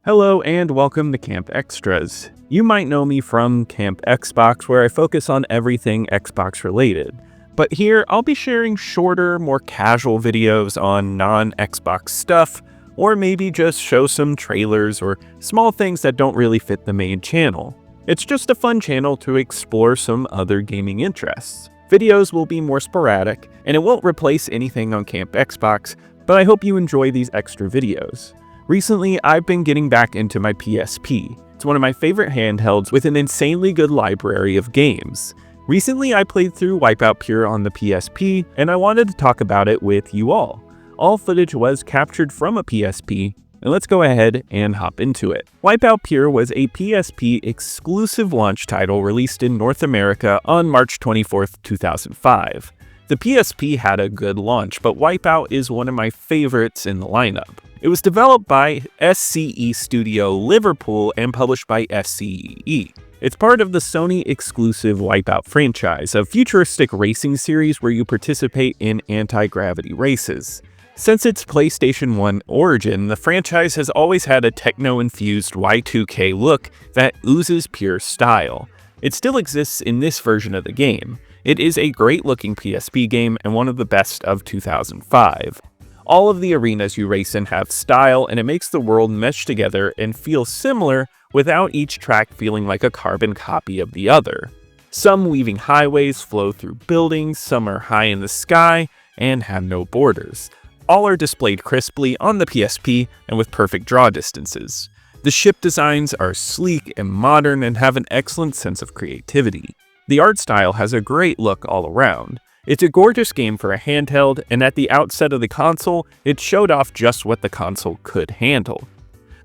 Hello and welcome to Camp Xtras. You might know me from Camp Xbox, where I focus on everything Xbox related. But here I'll be sharing shorter, more casual videos on non-Xbox stuff, or maybe just show some trailers or small things that don't really fit the main channel. It's just a fun channel to explore some other gaming interests. Videos will be more sporadic, and it won't replace anything on Camp Xbox, but I hope you enjoy these extra videos. Recently, I've been getting back into my PSP. It's one of my favorite handhelds with an insanely good library of games. Recently, I played through Wipeout Pure on the PSP, and I wanted to talk about it with you all. All footage was captured from a PSP, and let's go ahead and hop into it. Wipeout Pure was a PSP exclusive launch title released in North America on March 24th, 2005. The PSP had a good launch, but Wipeout is one of my favorites in the lineup. It was developed by SCE Studio Liverpool and published by SCE. It's part of the Sony exclusive Wipeout franchise, a futuristic racing series where you participate in anti-gravity races. Since its PlayStation 1 origin, the franchise has always had a techno-infused Y2K look that oozes pure style. It still exists in this version of the game. It is a great-looking PSP game and one of the best of 2005. All of the arenas you race in have style, and it makes the world mesh together and feel similar without each track feeling like a carbon copy of the other. Some weaving highways flow through buildings, some are high in the sky, and have no borders. All are displayed crisply on the PSP and with perfect draw distances. The ship designs are sleek and modern and have an excellent sense of creativity. The art style has a great look all around. It's a gorgeous game for a handheld, and at the outset of the console, it showed off just what the console could handle.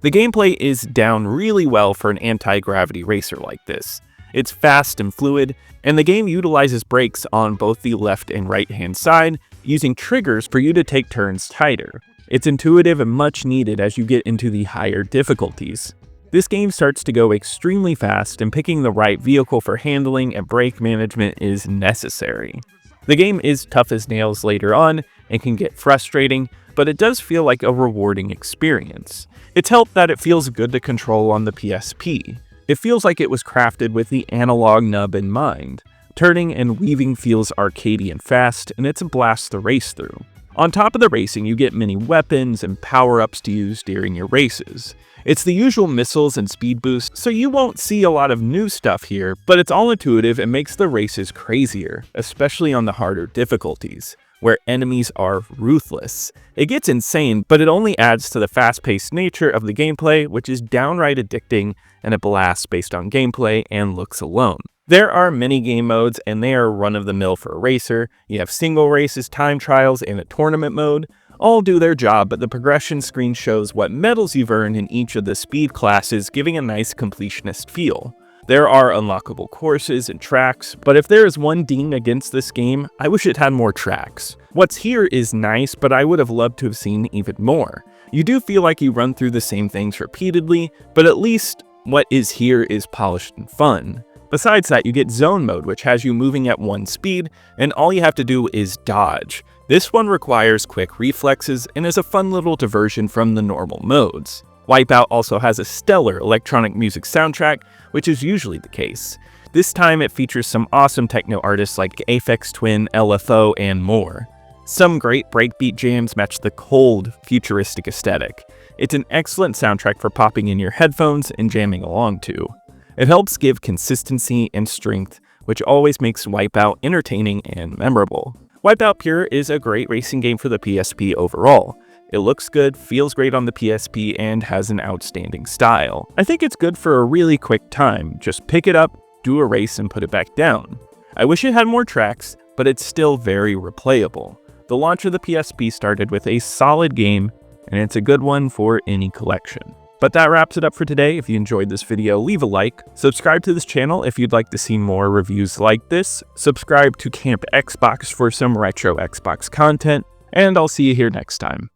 The gameplay is down really well for an anti-gravity racer like this. It's fast and fluid, and the game utilizes brakes on both the left and right hand side, using triggers for you to take turns tighter. It's intuitive and much needed as you get into the higher difficulties. This game starts to go extremely fast, and picking the right vehicle for handling and brake management is necessary. The game is tough as nails later on and can get frustrating, but it does feel like a rewarding experience. It's helped that it feels good to control on the PSP. It feels like it was crafted with the analog nub in mind. Turning and weaving feels arcadey and fast, and it's a blast to race through. On top of the racing, you get many weapons and power-ups to use during your races. It's the usual missiles and speed boosts, so you won't see a lot of new stuff here, but it's all intuitive and makes the races crazier, especially on the harder difficulties, where enemies are ruthless. It gets insane, but it only adds to the fast-paced nature of the gameplay, which is downright addicting and a blast based on gameplay and looks alone. There are many game modes, and they are run-of-the-mill for a racer. You have single races, time trials, and a tournament mode. All do their job, but the progression screen shows what medals you've earned in each of the speed classes, giving a nice completionist feel. There are unlockable courses and tracks, but if there is one ding against this game, I wish it had more tracks. What's here is nice, but I would have loved to have seen even more. You do feel like you run through the same things repeatedly, but at least what is here is polished and fun. Besides that, you get zone mode, which has you moving at one speed, and all you have to do is dodge. This one requires quick reflexes and is a fun little diversion from the normal modes. Wipeout also has a stellar electronic music soundtrack, which is usually the case. This time it features some awesome techno artists like Aphex Twin, LFO, and more. Some great breakbeat jams match the cold, futuristic aesthetic. It's an excellent soundtrack for popping in your headphones and jamming along to. It helps give consistency and strength, which always makes Wipeout entertaining and memorable. Wipeout Pure is a great racing game for the PSP overall. It looks good, feels great on the PSP, and has an outstanding style. I think it's good for a really quick time. Just pick it up, do a race, and put it back down. I wish it had more tracks, but it's still very replayable. The launch of the PSP started with a solid game, and it's a good one for any collection. But that wraps it up for today. If you enjoyed this video, leave a like, subscribe to this channel if you'd like to see more reviews like this, subscribe to Camp Xbox for some retro Xbox content, and I'll see you here next time.